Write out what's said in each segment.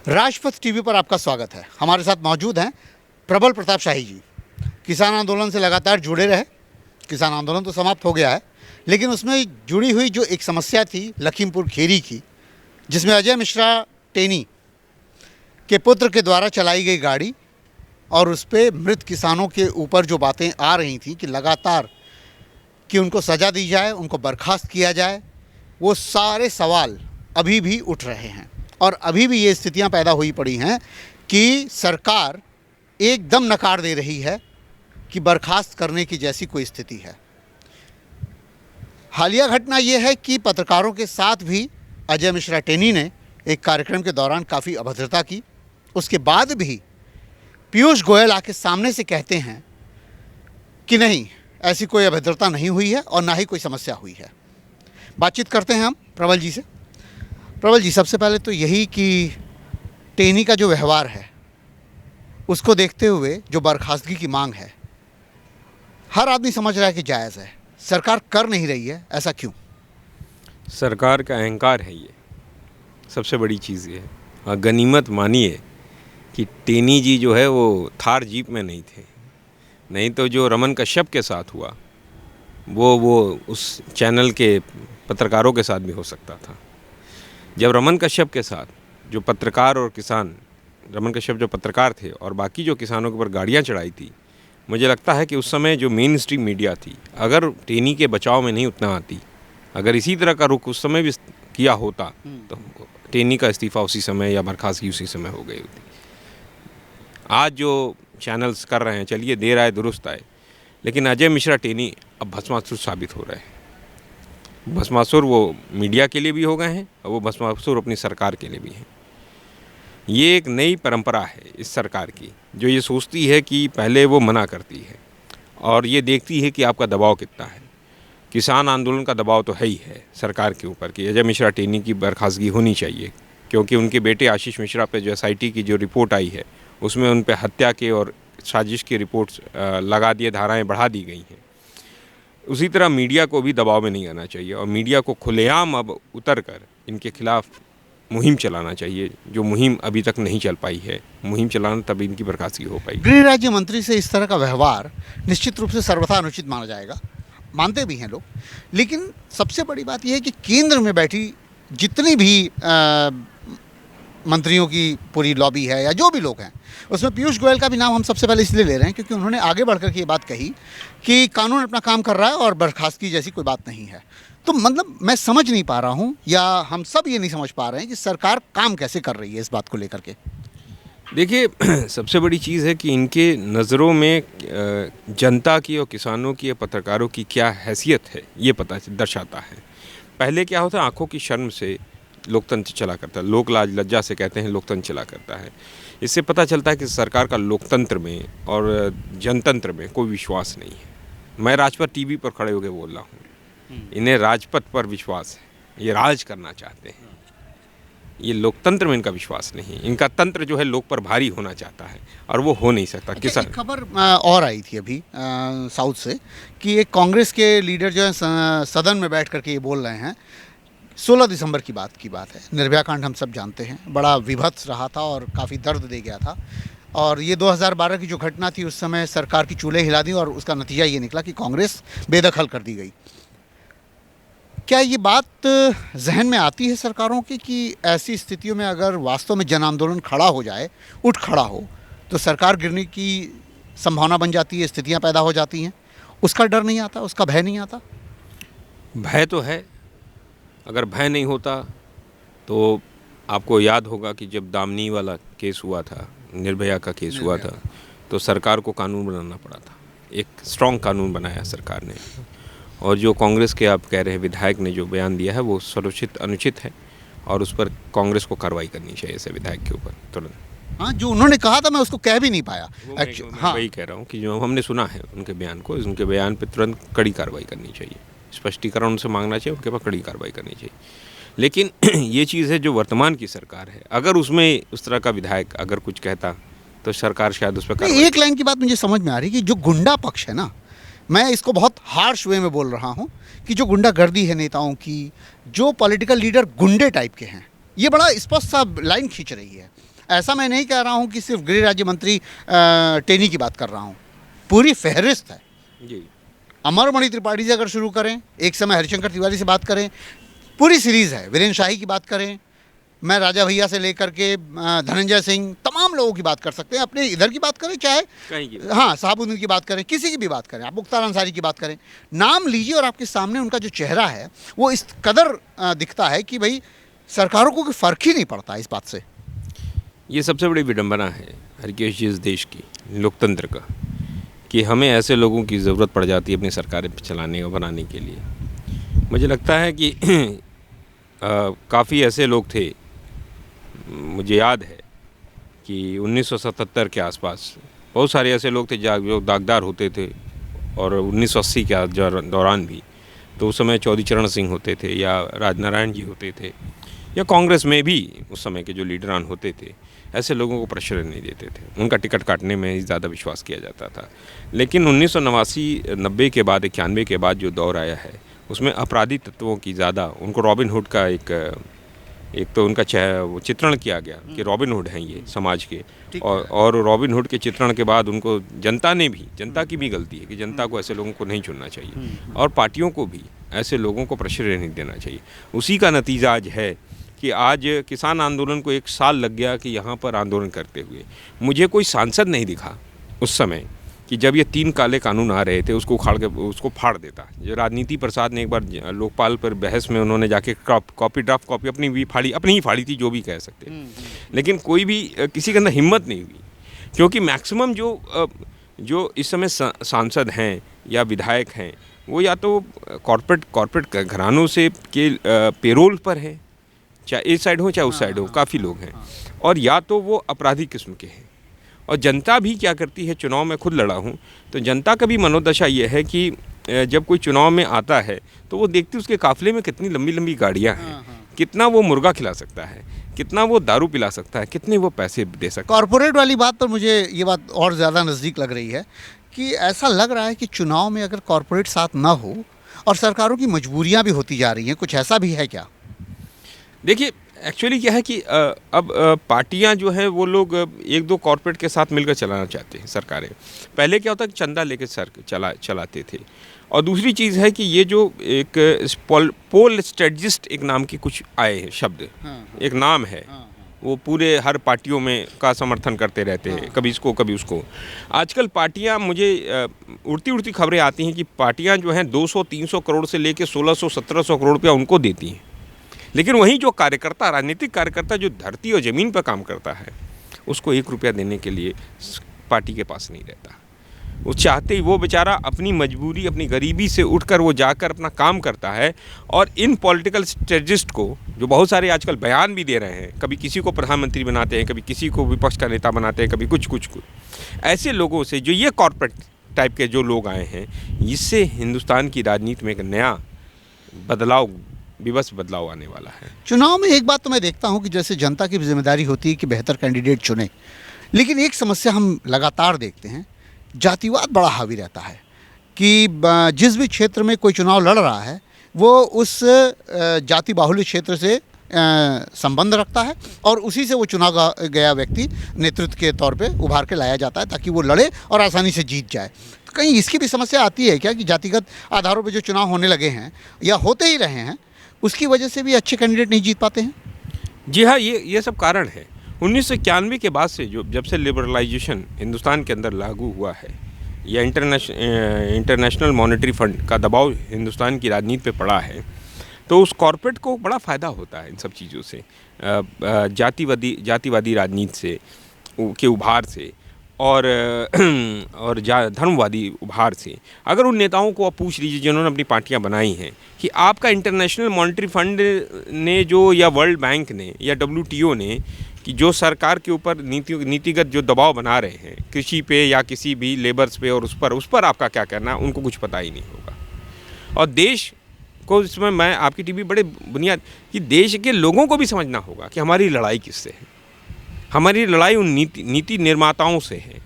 Rajpath TV पर आपका स्वागत है। हमारे साथ मौजूद हैं प्रबल प्रताप शाही जी। किसान आंदोलन से लगातार जुड़े रहे। किसान आंदोलन तो समाप्त हो गया है, लेकिन उसमें जुड़ी हुई जो एक समस्या थी लखीमपुर खीरी की, जिसमें अजय मिश्रा टेनी के पुत्र के द्वारा चलाई गई गाड़ी और उस पर मृत किसानों के ऊपर जो बातें आ रही थी कि लगातार कि उनको सज़ा दी जाए, उनको बर्खास्त किया जाए, वो सारे सवाल अभी भी उठ रहे हैं। और अभी भी ये स्थितियां पैदा हुई पड़ी हैं कि सरकार एकदम नकार दे रही है कि बर्खास्त करने की जैसी कोई स्थिति है। हालिया घटना ये है कि पत्रकारों के साथ भी अजय मिश्रा टेनी ने एक कार्यक्रम के दौरान काफ़ी अभद्रता की। उसके बाद भी पीयूष गोयल आके सामने से कहते हैं कि नहीं, ऐसी कोई अभद्रता नहीं हुई है और ना ही कोई समस्या हुई है। बातचीत करते हैं हम प्रबल जी से। प्रबल जी, सबसे पहले तो यही कि टेनी का जो व्यवहार है उसको देखते हुए जो बर्खास्तगी की मांग है, हर आदमी समझ रहा है कि जायज़ है, सरकार कर नहीं रही है, ऐसा क्यों? सरकार का अहंकार है, ये सबसे बड़ी चीज़ ये है। और गनीमत मानिए कि टेनी जी जो है वो थार जीप में नहीं थे, नहीं तो जो रमन कश्यप के साथ हुआ वो उस चैनल के पत्रकारों के साथ भी हो सकता था। जब रमन कश्यप के साथ जो पत्रकार और किसान, रमन कश्यप जो पत्रकार थे और बाकी जो किसानों के ऊपर गाड़ियाँ चढ़ाई थी, मुझे लगता है कि उस समय जो मेन स्ट्रीम मीडिया थी, अगर टेनी के बचाव में नहीं उतना आती, अगर इसी तरह का रुख उस समय भी किया होता तो टेनी का इस्तीफ़ा उसी समय या बर्खास्तगी उसी समय हो गई होती। आज जो चैनल्स कर रहे हैं, चलिए देर आए दुरुस्त आए, लेकिन अजय मिश्रा टेनी अब भस्मासुर साबित हो रहे हैं। भस्मासुर वो मीडिया के लिए भी हो गए हैं और वो भस्मासुर अपनी सरकार के लिए भी हैं। ये एक नई परंपरा है इस सरकार की, जो ये सोचती है कि पहले वो मना करती है और ये देखती है कि आपका दबाव कितना है। किसान आंदोलन का दबाव तो है ही है सरकार के ऊपर कि अजय मिश्रा टेनी की बर्खास्तगी होनी चाहिए, क्योंकि उनके बेटे आशीष मिश्रा पे जो SIT की जो रिपोर्ट आई है उसमें उन पे हत्या के और साजिश की रिपोर्ट्स लगा दिए, धाराएं बढ़ा दी गई हैं। उसी तरह मीडिया को भी दबाव में नहीं आना चाहिए और मीडिया को खुलेआम अब उतर कर इनके खिलाफ मुहिम चलाना चाहिए, जो मुहिम अभी तक नहीं चल पाई है। मुहिम चलाना तभी इनकी बर्खास्तगी हो पाई। गृह राज्य मंत्री से इस तरह का व्यवहार निश्चित रूप से सर्वथा अनुचित माना जाएगा, मानते भी हैं लोग। लेकिन सबसे बड़ी बात यह है कि केंद्र में बैठी जितनी भी मंत्रियों की पूरी लॉबी है या जो भी लोग हैं, उसमें पीयूष गोयल का भी नाम हम सबसे पहले इसलिए ले रहे हैं क्योंकि उन्होंने आगे बढ़कर के ये बात कही कि कानून अपना काम कर रहा है और बर्खास्तगी जैसी कोई बात नहीं है। तो मतलब मैं समझ नहीं पा रहा हूँ, या हम सब ये नहीं समझ पा रहे हैं कि सरकार काम कैसे कर रही है इस बात को लेकर के। देखिए, सबसे बड़ी चीज़ है कि इनके नज़रों में जनता की और किसानों की या पत्रकारों की क्या हैसियत है, ये पता दर्शाता है। पहले क्या होता है, आंखों की शर्म से लोकतंत्र चला करता है, लोक लाज लज्जा से कहते हैं लोकतंत्र चला करता है। इससे पता चलता है कि सरकार का लोकतंत्र में और जनतंत्र में कोई विश्वास नहीं है। मैं राजपथ टीवी पर खड़े होकर बोल रहा हूँ, इन्हें राजपथ पर विश्वास है, ये राज करना चाहते हैं। ये लोकतंत्र में इनका विश्वास नहीं है। इनका तंत्र जो है लोक पर भारी होना चाहता है और वो हो नहीं सकता। किसान एक खबर और आई थी अभी साउथ से कि एक कांग्रेस के लीडर जो है सदन में बैठ करके ये बोल रहे हैं, 16 दिसंबर की बात है, निर्भया कांड हम सब जानते हैं, बड़ा विभत्स रहा था और काफ़ी दर्द दे गया था। और ये 2012 की जो घटना थी, उस समय सरकार की चूल्हे हिला दी और उसका नतीजा ये निकला कि कांग्रेस बेदखल कर दी गई। क्या ये बात जहन में आती है सरकारों की कि ऐसी स्थितियों में अगर वास्तव में जन आंदोलन खड़ा हो जाए, उठ खड़ा हो, तो सरकार गिरने की संभावना बन जाती है, स्थितियाँ पैदा हो जाती हैं? उसका डर नहीं आता, उसका भय नहीं आता? भय तो है। अगर भय नहीं होता तो आपको याद होगा कि जब दामनी वाला केस हुआ था, निर्भया का केस हुआ था, तो सरकार को कानून बनाना पड़ा था। एक स्ट्रॉन्ग कानून बनाया सरकार ने, और जो कांग्रेस के आप कह रहे हैं विधायक ने जो बयान दिया है वो स्वरूचित अनुचित है और उस पर कांग्रेस को कार्रवाई करनी चाहिए ऐसे विधायक के ऊपर तुरंत। हाँ, जो उन्होंने कहा था मैं उसको कह भी नहीं पाया। हाँ, वही कह रहा हूँ कि जो हमने सुना है उनके बयान को, उनके बयान पर तुरंत कड़ी कार्रवाई करनी चाहिए, स्पष्टीकरण उनसे मांगना चाहिए, उनके पास कड़ी कार्रवाई करनी चाहिए। लेकिन ये चीज़ है जो वर्तमान की सरकार है, अगर उसमें उस तरह का विधायक अगर कुछ कहता तो सरकार शायद उस पर एक लाइन की बात मुझे समझ में आ रही है कि जो गुंडा पक्ष है ना, मैं इसको बहुत हार्श वे में बोल रहा हूँ कि जो गुंडागर्दी है नेताओं की, जो पॉलिटिकल लीडर गुंडे टाइप के हैं, ये बड़ा स्पष्ट सा लाइन खींच रही है। ऐसा मैं नहीं कह रहा हूँ कि सिर्फ गृह राज्य मंत्री टेनी की बात कर रहा हूँ, पूरी फहरिस्त है। जी। अमरमणि त्रिपाठी से अगर शुरू करें, एक समय हरिशंकर तिवारी से बात करें, पूरी सीरीज़ है। वीरेंद्र शाही की बात करें, मैं राजा भैया से लेकर के धनंजय सिंह, तमाम लोगों की बात कर सकते हैं। अपने इधर की बात करें, चाहे कहीं की हाँ साहबुद्दीन की बात करें, किसी की भी बात करें, आप मुख्तार अंसारी की बात करें, नाम लीजिए और आपके सामने उनका जो चेहरा है वो इस कदर दिखता है कि भाई सरकारों को कोई फ़र्क ही नहीं पड़ता इस बात से। ये सबसे बड़ी विडंबना है हरकेश जी इस देश की, लोकतंत्र का, कि हमें ऐसे लोगों की ज़रूरत पड़ जाती है अपनी सरकारें चलाने और बनाने के लिए। मुझे लगता है कि काफ़ी ऐसे लोग थे, मुझे याद है कि 1977 के आसपास बहुत सारे ऐसे लोग थे जो दागदार होते थे, और 1980 के दौरान भी, तो उस समय चौधरी चरण सिंह होते थे या राजनारायण जी होते थे, या कांग्रेस में भी उस समय के जो लीडरान होते थे, ऐसे लोगों को प्रेशर नहीं देते थे, उनका टिकट काटने में ही ज़्यादा विश्वास किया जाता था। लेकिन 1989 के बाद, 91 के बाद जो दौर आया है, उसमें अपराधी तत्वों की ज़्यादा, उनको रॉबिन हुड का एक तो उनका वो चित्रण किया गया कि रॉबिन हुड हैं ये समाज के, और रॉबिन हुड के चित्रण के बाद उनको जनता की भी गलती है कि जनता को ऐसे लोगों को नहीं चुनना चाहिए, और पार्टियों को भी ऐसे लोगों को प्रेशर नहीं देना चाहिए। उसी का नतीजा आज है कि आज किसान आंदोलन को 1 साल लग गया कि यहाँ पर आंदोलन करते हुए मुझे कोई सांसद नहीं दिखा उस समय कि जब ये 3 काले कानून आ रहे थे उसको उखाड़ के उसको फाड़ देता। जो राजनीति प्रसाद ने एक बार लोकपाल पर बहस में उन्होंने जाके ड्राफ्ट कॉपी अपनी ही फाड़ी थी, जो भी कह सकते हैं, लेकिन कोई भी किसी के अंदर हिम्मत नहीं हुई, क्योंकि मैक्सिमम जो इस समय सांसद हैं या विधायक हैं वो या तो कॉर्पोरेट घरानों से के पेरोल पर हैं, चाहे इस साइड हो चाहे उस साइड हो, काफ़ी लोग हैं, और या तो वो अपराधी किस्म के हैं। और जनता भी क्या करती है, चुनाव में खुद लड़ा हूँ, तो जनता का भी मनोदशा ये है कि जब कोई चुनाव में आता है तो वो देखती है उसके काफिले में कितनी लंबी लंबी गाड़ियाँ हैं, कितना वो मुर्गा खिला सकता है, कितना वो दारू पिला सकता है, कितने वो पैसे दे सकता है। कॉरपोरेट वाली बात पर मुझे ये बात और ज़्यादा नज़दीक लग रही है कि ऐसा लग रहा है कि चुनाव में अगर कॉरपोरेट साथ ना हो और सरकारों की मजबूरियां भी होती जा रही हैं, कुछ ऐसा भी है क्या? देखिए, एक्चुअली क्या है कि अब पार्टियां जो हैं वो लोग 1-2 कॉर्पोरेट के साथ मिलकर चलाना चाहते हैं सरकारें। पहले क्या होता है कि चंदा लेके चलाते थे। और दूसरी चीज़ है कि ये जो एक पोल स्ट्रेटजिस्ट एक नाम की कुछ आए हैं शब्द, एक नाम है, वो पूरे हर पार्टियों में का समर्थन करते रहते हैं, कभी इसको कभी उसको। आजकल पार्टियां, मुझे उड़ती उड़ती खबरें आती हैं कि पार्टियां जो हैं 200-300 करोड़ से लेके 1600-1700 करोड़ रुपया उनको देती हैं, लेकिन वहीं जो कार्यकर्ता, राजनीतिक कार्यकर्ता जो धरती और ज़मीन पर काम करता है, उसको 1 रुपया देने के लिए पार्टी के पास नहीं रहता। वो चाहते ही वो बेचारा अपनी मजबूरी, अपनी गरीबी से उठकर वो जाकर अपना काम करता है। और इन पॉलिटिकल स्ट्रेटजिस्ट को, जो बहुत सारे आजकल बयान भी दे रहे हैं, कभी किसी को प्रधानमंत्री बनाते हैं, कभी किसी को विपक्ष का नेता बनाते हैं, कभी कुछ, ऐसे लोगों से, जो ये कॉर्पोरेट टाइप के जो लोग आए हैं, इससे हिंदुस्तान की राजनीति में एक नया विवश बदलाव आने वाला है। चुनाव में एक बात तो मैं देखता हूं कि जैसे जनता की जिम्मेदारी होती है कि बेहतर कैंडिडेट चुने, लेकिन एक समस्या हम लगातार देखते हैं, जातिवाद बड़ा हावी रहता है कि जिस भी क्षेत्र में कोई चुनाव लड़ रहा है वो उस जाति बाहुल्य क्षेत्र से संबंध रखता है और उसी से वो चुना गया व्यक्ति नेतृत्व के तौर पे उभार के लाया जाता है ताकि वो लड़े और आसानी से जीत जाए। तो कहीं इसकी भी समस्या आती है क्या कि जातिगत आधारों पे जो चुनाव होने लगे हैं या होते ही रहे हैं, उसकी वजह से भी अच्छे कैंडिडेट नहीं जीत पाते हैं? जी हाँ, ये सब कारण है। 1991 के बाद से जब से लिबरलाइजेशन हिंदुस्तान के अंदर लागू हुआ है, या इंटरनेशनल मॉनेटरी फंड का दबाव हिंदुस्तान की राजनीति पे पड़ा है, तो उस कॉर्पोरेट को बड़ा फ़ायदा होता है इन सब चीज़ों से, जातिवादी राजनीति से के उभार से और धर्मवादी उभार से। अगर उन नेताओं को आप पूछ लीजिए जिन्होंने अपनी पार्टियां बनाई हैं कि आपका इंटरनेशनल मॉनेटरी फंड ने जो, या वर्ल्ड बैंक ने, या WTO ने, कि जो सरकार के ऊपर नीतिगत जो दबाव बना रहे हैं कृषि पे या किसी भी लेबर्स पे, और उस पर आपका क्या करना है, उनको कुछ पता ही नहीं होगा। और देश को इसमें मैं आपकी टीवी बड़े बुनियाद कि देश के लोगों को भी समझना होगा कि हमारी लड़ाई किससे है। हमारी लड़ाई उन नीति निर्माताओं से है।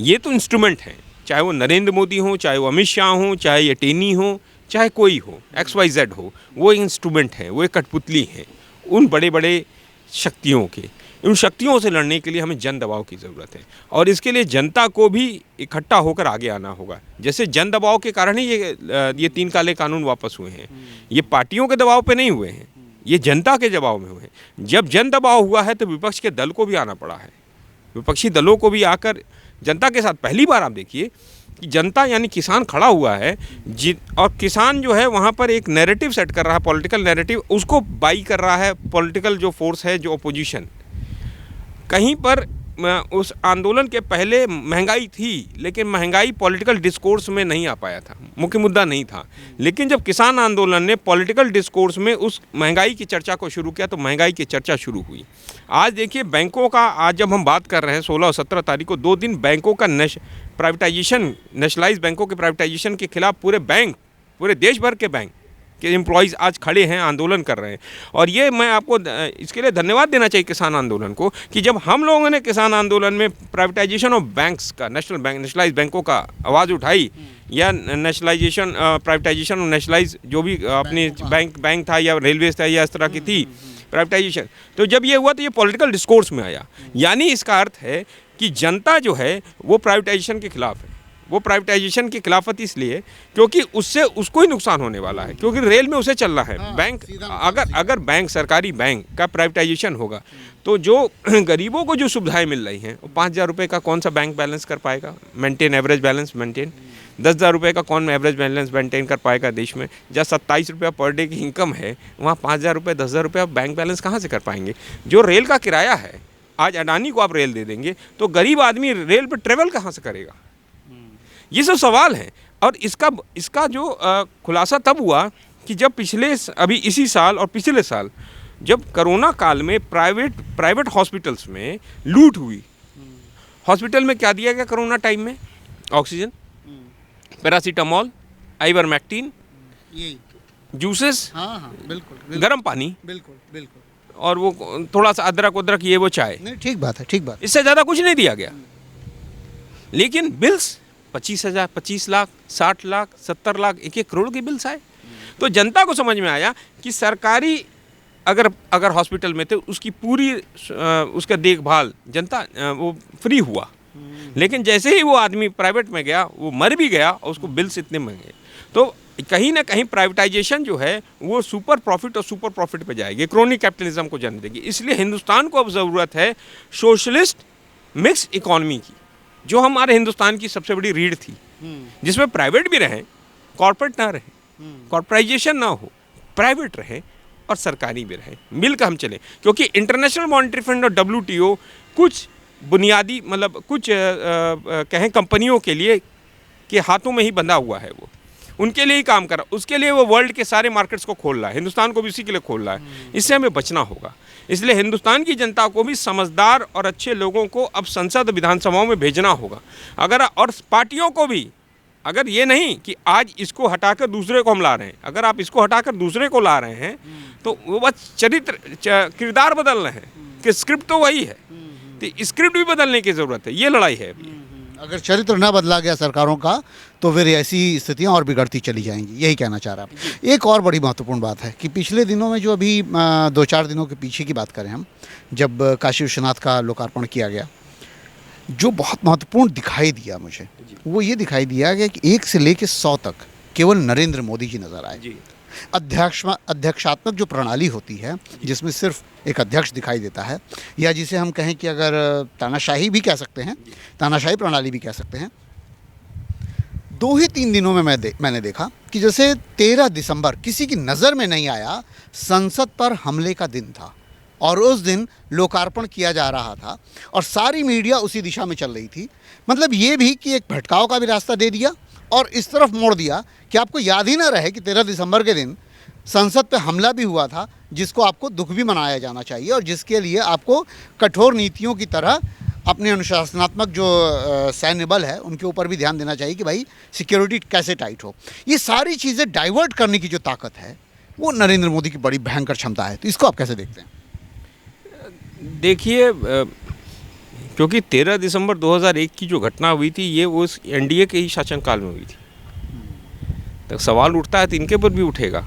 ये तो इंस्ट्रूमेंट हैं, चाहे वो नरेंद्र मोदी हो, चाहे वो अमित शाह हो, चाहे ये टेनी हो, चाहे कोई हो, XYZ हो, वो इंस्ट्रूमेंट हैं, वो एक कठपुतली हैं उन बड़े बड़े शक्तियों के। उन शक्तियों से लड़ने के लिए हमें जन दबाव की ज़रूरत है और इसके लिए जनता को भी इकट्ठा होकर आगे आना होगा। जैसे जन दबाव के कारण ही ये 3 काले कानून वापस हुए हैं। ये पार्टियों के दबाव पे नहीं हुए हैं, ये जनता के दबाव में हुए हैं। जब जन दबाव हुआ है तो विपक्ष के दल को भी आना पड़ा है, विपक्षी दलों को भी आकर जनता के साथ। पहली बार आप देखिए कि जनता यानी किसान खड़ा हुआ है और किसान जो है वहाँ पर एक नैरेटिव सेट कर रहा है, पॉलिटिकल नैरेटिव, उसको बाई कर रहा है पॉलिटिकल जो फोर्स है, जो अपोजिशन। कहीं पर उस आंदोलन के पहले महंगाई थी, लेकिन महंगाई पॉलिटिकल डिस्कोर्स में नहीं आ पाया था, मुख्य मुद्दा नहीं था। लेकिन जब किसान आंदोलन ने पॉलिटिकल डिस्कोर्स में उस महंगाई की चर्चा को शुरू किया तो महंगाई की चर्चा शुरू हुई। आज देखिए बैंकों का, आज जब हम बात कर रहे हैं 16 और 17 तारीख को 2 दिन बैंकों का प्राइवेटाइजेशन, नेशनलाइज बैंकों के प्राइवेटाइजेशन के खिलाफ पूरे देश भर के बैंक के एम्प्लॉयज़ आज खड़े हैं, आंदोलन कर रहे हैं। और ये मैं आपको इसके लिए धन्यवाद देना चाहिए किसान आंदोलन को कि जब हम लोगों ने किसान आंदोलन में प्राइवेटाइजेशन ऑफ बैंक्स का, नेशनलाइज बैंकों का आवाज़ उठाई, या नेशनलाइजेशन प्राइवेटाइजेशन और नेशनलाइज जो भी अपनी बैंक था या रेलवेज था या इस तरह की थी प्राइवेटाइजेशन, तो जब ये हुआ तो ये पॉलिटिकल डिस्कोर्स में आया। यानी इसका अर्थ है कि जनता जो है वो प्राइवेटाइजेशन के खिलाफ है। वो प्राइवेटाइजेशन की खिलाफत इसलिए क्योंकि उससे उसको ही नुकसान होने वाला है, क्योंकि रेल में उसे चलना है। बैंक अगर बैंक, सरकारी बैंक का प्राइवेटाइजेशन होगा तो जो गरीबों को जो सुविधाएं मिल रही हैं, वो 5,000 रुपये का कौन सा बैंक बैलेंस कर पाएगा मेंटेन, एवरेज बैलेंस मेंटेन। 10,000 रुपये का कौन एवरेज बैलेंस मेंटेन कर पाएगा देश में? जहाँ 27 रुपया पर डे की इनकम है, वहाँ 5,000 रुपये, 10,000 रुपये आप बैंक बैलेंस कहाँ से कर पाएंगे? जो रेल का किराया है, आज अडानी को आप रेल दे देंगे तो गरीब आदमी रेल पर ट्रेवल कहाँ से करेगा? ये सब सवाल हैं। और इसका जो खुलासा तब हुआ कि जब अभी इसी साल और पिछले साल जब कोरोना काल में प्राइवेट हॉस्पिटल्स में लूट हुई। हॉस्पिटल में क्या दिया गया कोरोना टाइम में? ऑक्सीजन, पैरासीटामॉल, आइवरमेक्टिन, जूसेस, बिल्कुल, गर्म पानी, बिल्कुल, और वो थोड़ा सा अदरक ये वो चाय। नहीं, ठीक बात है। इससे ज़्यादा कुछ नहीं दिया गया। लेकिन बिल्स 25,000, 25 लाख, 60 लाख, 70 लाख, 1-1 करोड़ के बिल्स आए। तो जनता को समझ में आया कि सरकारी अगर हॉस्पिटल में थे उसकी पूरी उसका देखभाल जनता वो फ्री हुआ। लेकिन जैसे ही वो आदमी प्राइवेट में गया वो मर भी गया और उसको बिल्स इतने महंगे। तो कहीं ना कहीं प्राइवेटाइजेशन जो है वो सुपर प्रॉफिट पे जाएगी, क्रोनिक कैपिटलिज्म को जन्म देगी। इसलिए हिंदुस्तान को अब ज़रूरत है सोशलिस्ट मिक्स इकॉनमी की, जो हमारे हिंदुस्तान की सबसे बड़ी रीढ़ थी, जिसमें प्राइवेट भी रहे, कॉर्पोरेट ना रहे, कॉर्पोराइजेशन ना हो, प्राइवेट रहे और सरकारी भी रहे, मिलकर हम चलें। क्योंकि इंटरनेशनल मॉनेटरी फंड और WTO कुछ बुनियादी मतलब कुछ कहें कंपनियों के लिए के हाथों में ही बंधा हुआ है, वो उनके लिए ही काम कर रहा, उसके लिए वो वर्ल्ड के सारे मार्केट्स को खोल रहा है, हिंदुस्तान को भी उसी के लिए खोल रहा है। इससे हमें बचना होगा। इसलिए हिंदुस्तान की जनता को भी समझदार और अच्छे लोगों को अब संसद विधानसभाओं में भेजना होगा। और पार्टियों को भी, अगर ये नहीं कि आज इसको हटाकर दूसरे को हम ला रहे हैं, अगर आप इसको हटाकर दूसरे को ला रहे हैं तो वो बस किरदार बदल रहे हैं, कि स्क्रिप्ट तो वही है, तो स्क्रिप्ट भी बदलने की ज़रूरत है। ये लड़ाई है अभी। अगर चरित्र न बदला गया सरकारों का तो फिर ऐसी स्थितियां और बिगड़ती चली जाएंगी, यही कहना चाह रहा आप। एक और बड़ी महत्वपूर्ण बात है कि पिछले दिनों में जो अभी 2-4 दिनों के पीछे की बात करें हम, जब काशी विश्वनाथ का लोकार्पण किया गया, जो बहुत महत्वपूर्ण दिखाई दिया मुझे, वो ये दिखाई दिया गया कि 1 से लेकर 100 तक केवल नरेंद्र मोदी जी नज़र आए। अध्यक्षात्मक जो प्रणाली होती है, जिसमें सिर्फ एक अध्यक्ष दिखाई देता है, या जिसे हम कहें कि अगर तानाशाही भी कह सकते हैं, तानाशाही प्रणाली भी कह सकते हैं, 2 ही 3 दिनों में मैंने देखा कि जैसे 13 दिसंबर किसी की नज़र में नहीं आया, संसद पर हमले का दिन था और उस दिन लोकार्पण किया जा रहा था और सारी मीडिया उसी दिशा में चल रही थी। मतलब ये भी कि एक भटकाव का भी रास्ता दे दिया और इस तरफ मोड़ दिया कि आपको याद ही ना रहे कि 13 दिसंबर के दिन संसद पे हमला भी हुआ था, जिसको आपको दुख भी मनाया जाना चाहिए और जिसके लिए आपको कठोर नीतियों की तरह अपने अनुशासनात्मक जो सैन्य बल है उनके ऊपर भी ध्यान देना चाहिए कि भाई सिक्योरिटी कैसे टाइट हो। ये सारी चीज़ें डाइवर्ट करने की जो ताकत है वो नरेंद्र मोदी की बड़ी भयंकर क्षमता है। तो इसको आप कैसे देखते हैं? देखिए, क्योंकि 13 दिसंबर 2001 की जो घटना हुई थी ये उस NDA के ही शासनकाल में हुई थी, तो सवाल उठता है तो इनके ऊपर भी उठेगा।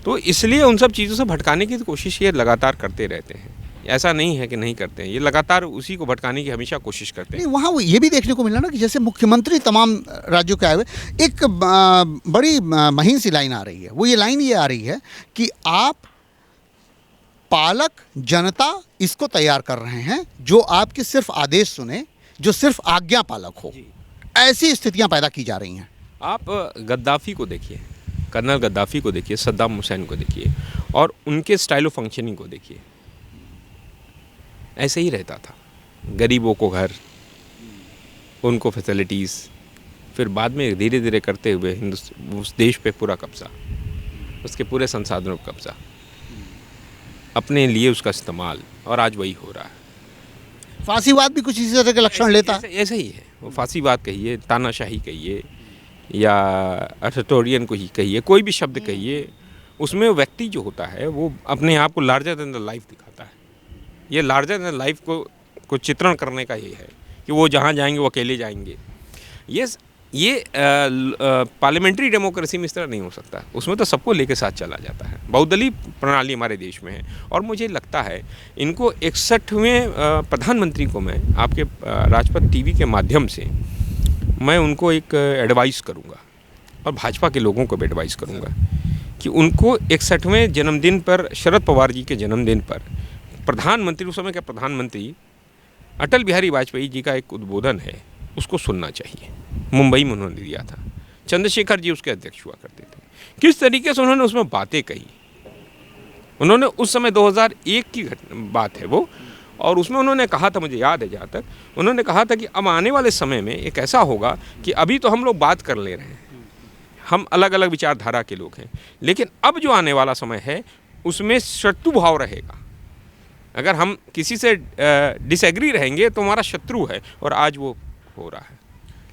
तो इसलिए उन सब चीज़ों से भटकाने की कोशिश ये लगातार करते रहते हैं। ऐसा नहीं है कि नहीं करते हैं, ये लगातार उसी को भटकाने की हमेशा कोशिश करते हैं। नहीं, वहाँ वो ये भी देखने को मिला ना कि जैसे मुख्यमंत्री तमाम राज्यों के आए हुए, एक बड़ी महीन सी लाइन आ रही है। वो ये लाइन ये आ रही है कि आप पालक जनता इसको तैयार कर रहे हैं जो आपके सिर्फ आदेश सुने, जो सिर्फ आज्ञा पालक हो। ऐसी स्थितियां पैदा की जा रही हैं। आप गद्दाफ़ी को देखिए, कर्नल गद्दाफ़ी को देखिए, सद्दाम हुसैन को देखिए और उनके स्टाइल ऑफ फंक्शनिंग को देखिए। ऐसे ही रहता था, गरीबों को घर, उनको फैसिलिटीज़, फिर बाद में धीरे धीरे करते हुए उस देश पे पूरा कब्ज़ा, उसके पूरे संसाधनों पर कब्ज़ा, अपने लिए उसका इस्तेमाल, और आज वही हो रहा है। फांसीवाद भी कुछ इसी तरह के लक्षण लेता है। ऐसे ही है वो, फांसीवाद कहिए, तानाशाही कहिए या अथॉरिटेरियन को ही कहिए, कोई भी शब्द कहिए, उसमें व्यक्ति जो होता है वो अपने आप को लार्जर देन द लाइफ दिखाता है। ये लार्जर देन लाइफ को चित्रण करने का ये है कि वो जहाँ जाएंगे वो अकेले जाएंगे। ये पार्लियामेंट्री डेमोक्रेसी में इस तरह नहीं हो सकता, उसमें तो सबको लेके साथ चला जाता है। बहुदलीय प्रणाली हमारे देश में है और मुझे लगता है इनको 61वें प्रधानमंत्री को मैं आपके राजपथ टीवी के माध्यम से मैं उनको एक एडवाइस करूंगा और भाजपा के लोगों को भी एडवाइस करूंगा कि उनको 61वें जन्मदिन पर, शरद पवार जी के जन्मदिन पर, प्रधानमंत्री, उस समय के प्रधानमंत्री अटल बिहारी वाजपेयी जी का एक उद्बोधन है, उसको सुनना चाहिए। मुंबई में उन्होंने दिया था, चंद्रशेखर जी उसके अध्यक्ष हुआ करते थे। किस तरीके से उन्होंने उसमें बातें कही, उन्होंने उस समय 2001 की बात है वो, और उसमें उन्होंने कहा था, मुझे याद है जहाँ तक, उन्होंने कहा था कि अब आने वाले समय में एक ऐसा होगा कि अभी तो हम लोग बात कर ले रहे हैं, हम अलग अलग विचारधारा के लोग हैं, लेकिन अब जो आने वाला समय है उसमें शत्रु भाव रहेगा। अगर हम किसी से डिसएग्री रहेंगे तो हमारा शत्रु है, और आज वो हो रहा है।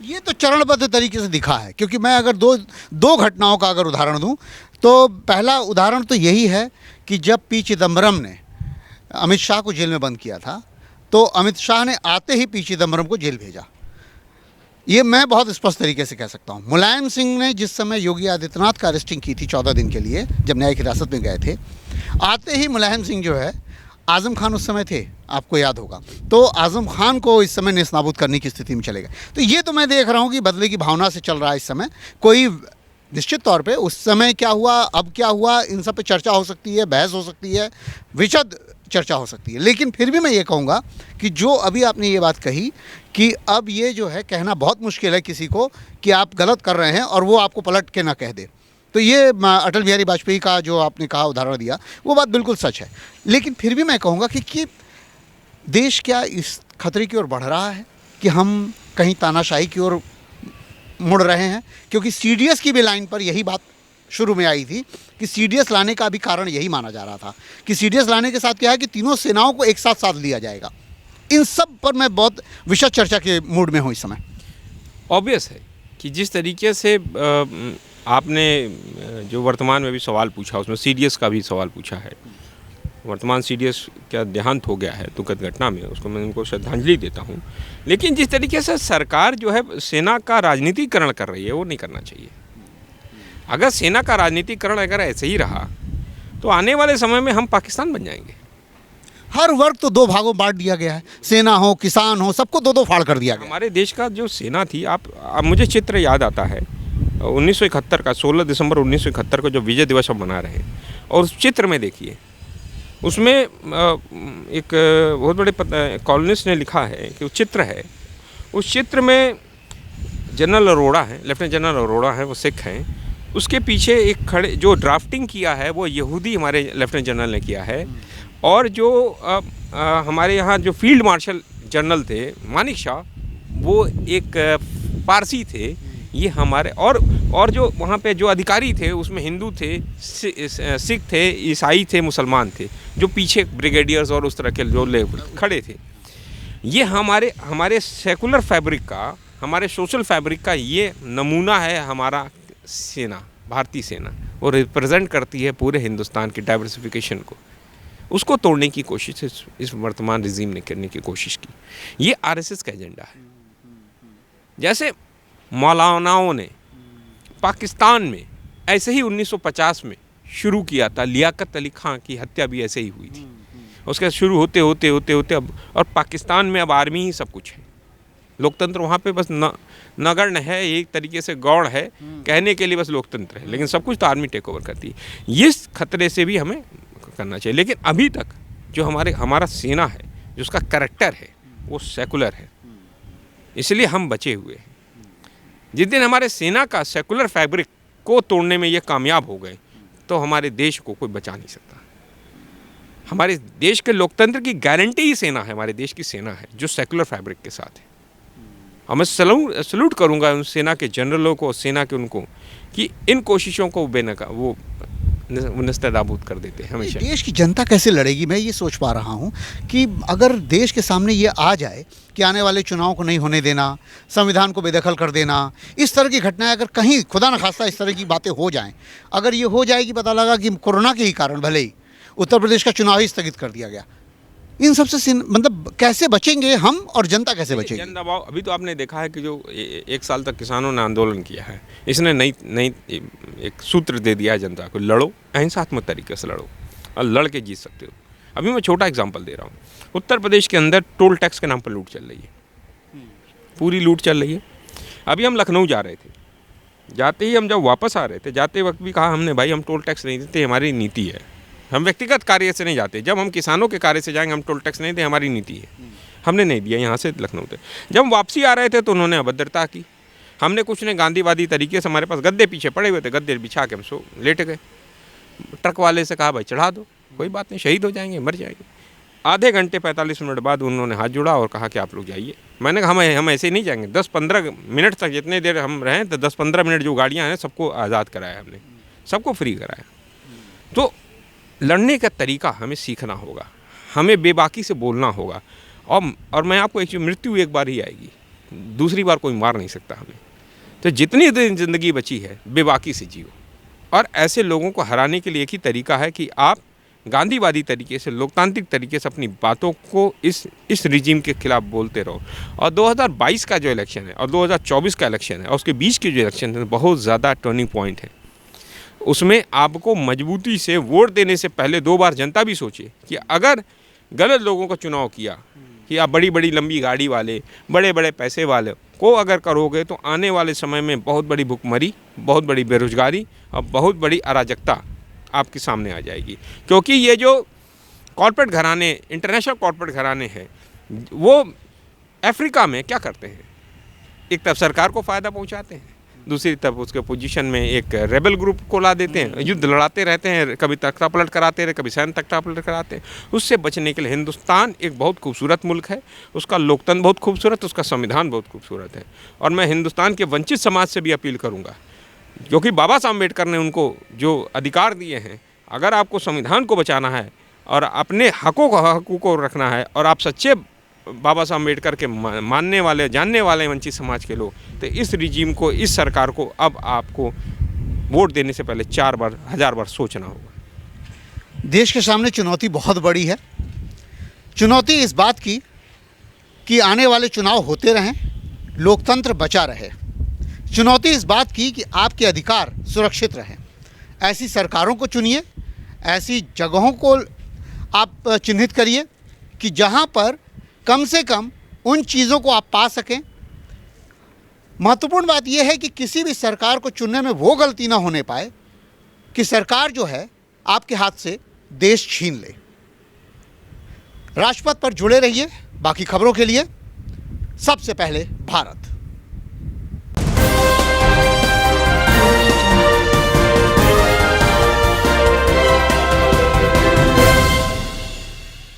ये तो चरणबद्ध तरीके से दिखा है, क्योंकि मैं अगर दो घटनाओं का अगर उदाहरण दूं तो पहला उदाहरण तो यही है कि जब पी चिदम्बरम ने अमित शाह को जेल में बंद किया था, तो अमित शाह ने आते ही पी चिदम्बरम को जेल भेजा। ये मैं बहुत स्पष्ट तरीके से कह सकता हूँ। मुलायम सिंह ने जिस समय योगी आदित्यनाथ का अरेस्टिंग की थी 14 दिन के लिए, जब न्यायिक हिरासत में गए थे, आते ही मुलायम सिंह जो है, आज़म खान उस समय थे, आपको याद होगा, तो आज़म खान को इस समय नेस्तनाबूद करने की स्थिति में चले गए। तो ये तो मैं देख रहा हूँ कि बदले की भावना से चल रहा है इस समय। कोई निश्चित तौर पे उस समय क्या हुआ, अब क्या हुआ, इन सब पे चर्चा हो सकती है, बहस हो सकती है, विशद चर्चा हो सकती है। लेकिन फिर भी मैं ये कहूँगा कि जो अभी आपने ये बात कही कि अब ये जो है कहना बहुत मुश्किल है किसी को कि आप गलत कर रहे हैं और वो आपको पलट के ना कह दे, तो ये अटल बिहारी वाजपेयी का जो आपने कहा, उदाहरण दिया, वो बात बिल्कुल सच है। लेकिन फिर भी मैं कहूँगा कि देश क्या इस खतरे की ओर बढ़ रहा है कि हम कहीं तानाशाही की ओर मुड़ रहे हैं? क्योंकि सीडीएस की भी लाइन पर यही बात शुरू में आई थी कि सीडीएस लाने का भी कारण यही माना जा रहा था कि सीडीएस लाने के साथ क्या है कि तीनों सेनाओं को एक साथ लिया जाएगा। इन सब पर मैं बहुत विशद चर्चा के मूड में हूँ इस समय। ऑब्वियस है कि जिस तरीके से आपने जो वर्तमान में भी सवाल पूछा, उसमें सीडीएस का भी सवाल पूछा है। वर्तमान सीडीएस का देहांत हो गया है दुखद घटना में, उसको मैं उनको श्रद्धांजलि देता हूँ। लेकिन जिस तरीके से सरकार जो है सेना का राजनीतिकरण कर रही है, वो नहीं करना चाहिए। अगर सेना का राजनीतिकरण अगर ऐसे ही रहा तो आने वाले समय में हम पाकिस्तान बन जाएंगे। हर वर्ग तो दो भागों बांट दिया गया है, सेना हो, किसान हो, सबको दो फाड़ कर दिया गया। हमारे देश का जो सेना थी, आप मुझे चित्र याद आता है 1971 का, 16 दिसंबर 1971 को जो विजय दिवस हम मना रहे हैं, और उस चित्र में देखिए, उसमें एक बहुत बड़े कॉलनिस्ट ने लिखा है कि वो चित्र है, उस चित्र में जनरल अरोड़ा है, लेफ्टिनेंट जनरल अरोड़ा है, वो सिख हैं, उसके पीछे एक खड़े जो ड्राफ्टिंग किया है वो यहूदी हमारे लेफ्टिनेंट जनरल ने किया है, और जो हमारे यहाँ जो फील्ड मार्शल जनरल थे मानिक शाह, वो एक पारसी थे। ये हमारे और जो वहाँ पे जो अधिकारी थे उसमें हिंदू थे, सिख थे, ईसाई थे, मुसलमान थे, जो पीछे ब्रिगेडियर्स और उस तरह के जो लेवल खड़े थे। ये हमारे सेकुलर फैब्रिक का, हमारे सोशल फैब्रिक का ये नमूना है। हमारा सेना, भारतीय सेना, वो रिप्रेजेंट करती है पूरे हिंदुस्तान की डाइवर्सिफिकेशन को। उसको तोड़ने की कोशिश इस वर्तमान रिजीम ने करने की कोशिश की। ये आरएसएस का एजेंडा है। जैसे मौलानाओं ने पाकिस्तान में ऐसे ही 1950 में शुरू किया था, लियाकत अली खां की हत्या भी ऐसे ही हुई थी। उसके शुरू होते होते होते होते अब, और पाकिस्तान में अब आर्मी ही सब कुछ है। लोकतंत्र वहाँ पे बस नगण्य है, एक तरीके से गौण है, कहने के लिए बस लोकतंत्र है, लेकिन सब कुछ तो आर्मी टेक ओवर करती है। इस खतरे से भी हमें करना चाहिए। लेकिन अभी तक जो हमारा सेना है, जो उसका कैरेक्टर है, वो सेकुलर है, इसलिए हम बचे हुए हैं। जिस दिन हमारे सेना का सेकुलर फैब्रिक को तोड़ने में ये कामयाब हो गए तो हमारे देश को कोई बचा नहीं सकता। हमारे देश के लोकतंत्र की गारंटी ही सेना है, हमारे देश की सेना है जो सेकुलर फैब्रिक के साथ है। और मैं सल्यूट करूंगा उन सेना के जनरलों को, सेना के उनको, कि इन कोशिशों को वो नस्तानाबूद कर देते हैं हमेशा। देश की जनता कैसे लड़ेगी? मैं ये सोच पा रहा हूँ कि अगर देश के सामने ये आ जाए कि आने वाले चुनाव को नहीं होने देना, संविधान को बेदखल कर देना, इस तरह की घटनाएं अगर कहीं खुदा न खास्ता इस तरह की बातें हो जाएं, अगर ये हो जाए कि पता लगा कि कोरोना के ही कारण भले ही उत्तर प्रदेश का चुनाव ही स्थगित कर दिया गया, इन सबसे मतलब कैसे बचेंगे हम और जनता कैसे बचेगी? जन दबाव, अभी तो आपने देखा है कि जो एक साल तक किसानों ने आंदोलन किया है, इसने नई एक सूत्र दे दिया है जनता को, लड़ो, अहिंसात्मक तरीके से लड़ो और लड़ के जीत सकते हो। अभी मैं छोटा एग्जांपल दे रहा हूँ। उत्तर प्रदेश के अंदर टोल टैक्स के नाम पर लूट चल रही है, पूरी लूट चल रही है। अभी हम लखनऊ जा रहे थे, जाते ही हम जब वापस आ रहे थे, जाते वक्त भी कहा हमने, भाई हम टोल टैक्स नहीं देते, हमारी नीति है, हम व्यक्तिगत कार्य से नहीं जाते, जब हम किसानों के कार्य से जाएंगे हम टोल टैक्स नहीं दें, हमारी नीति है। हमने नहीं दिया यहाँ से लखनऊ तक। जब हम वापसी आ रहे थे तो उन्होंने अभद्रता की, हमने कुछ ने गांधीवादी तरीके से, हमारे पास गद्दे पीछे पड़े हुए थे, गद्दे बिछा के हम लेट गए। ट्रक वाले से कहा भाई चढ़ा दो, कोई बात नहीं, शहीद हो जाएंगे, मर जाएंगे। आधे घंटे 45 मिनट बाद उन्होंने हाथ जोड़ा और कहा कि आप लोग जाइए। मैंने कहा हम ऐसे नहीं जाएंगे। 10-15 मिनट तक जितने देर हम रहें, तो 10-15 मिनट जो गाड़ियाँ हैं सबको आज़ाद कराया हमने, सबको फ्री कराया। तो लड़ने का तरीका हमें सीखना होगा, हमें बेबाकी से बोलना होगा। और मैं आपको एक चीज़, मृत्यु एक बार ही आएगी, दूसरी बार कोई मार नहीं सकता हमें। तो जितनी दिन ज़िंदगी बची है बेबाकी से जियो। और ऐसे लोगों को हराने के लिए एक ही तरीका है कि आप गांधीवादी तरीके से, लोकतांत्रिक तरीके से अपनी बातों को इस रिजीम के खिलाफ बोलते रहो। और 2022 का जो इलेक्शन है और 2024 का इलेक्शन है और उसके बीच के जो इलेक्शन है, बहुत ज़्यादा टर्निंग पॉइंट है। उसमें आपको मजबूती से वोट देने से पहले 2 बार जनता भी सोचे कि अगर गलत लोगों का चुनाव किया, कि आप बड़ी बड़ी लंबी गाड़ी वाले, बड़े बड़े पैसे वाले को अगर करोगे तो आने वाले समय में बहुत बड़ी भुखमरी, बहुत बड़ी बेरोजगारी और बहुत बड़ी अराजकता आपके सामने आ जाएगी। क्योंकि ये जो कॉर्पोरेट घराने, इंटरनेशनल कॉर्पोरेट घराने हैं, वो अफ्रीका में क्या करते हैं, एक तरफ सरकार को फ़ायदा पहुंचाते हैं, दूसरी तरफ उसके पोजीशन में एक रेबल ग्रुप को ला देते हैं, युद्ध लड़ाते रहते हैं, कभी तख्ता पलट कराते हैं, कभी सैन्य तख्ता पलट कराते हैं। उससे बचने के लिए हिंदुस्तान एक बहुत खूबसूरत मुल्क है, उसका लोकतंत्र बहुत खूबसूरत, उसका संविधान बहुत खूबसूरत है। और मैं हिंदुस्तान के वंचित समाज से भी अपील करूँगा, क्योंकि बाबा साहब अम्बेडकर ने उनको जो अधिकार दिए हैं, अगर आपको संविधान को बचाना है और अपने हकों को रखना है और आप सच्चे बाबा साहब अम्बेडकर के मानने वाले, जानने वाले वंचित समाज के लोग, तो इस रिजीम को, इस सरकार को अब आपको वोट देने से पहले 4 बार, 1000 बार सोचना होगा। देश के सामने चुनौती बहुत बड़ी है। चुनौती इस बात की कि आने वाले चुनाव होते रहें, लोकतंत्र बचा रहे। चुनौती इस बात की कि आपके अधिकार सुरक्षित रहें। ऐसी सरकारों को चुनिए, ऐसी जगहों को आप चिन्हित करिए कि जहां पर कम से कम उन चीज़ों को आप पा सकें। महत्वपूर्ण बात यह है कि किसी भी सरकार को चुनने में वो गलती ना होने पाए कि सरकार जो है आपके हाथ से देश छीन ले। राजपथ पर जुड़े रहिए। बाकी खबरों के लिए सबसे पहले भारत।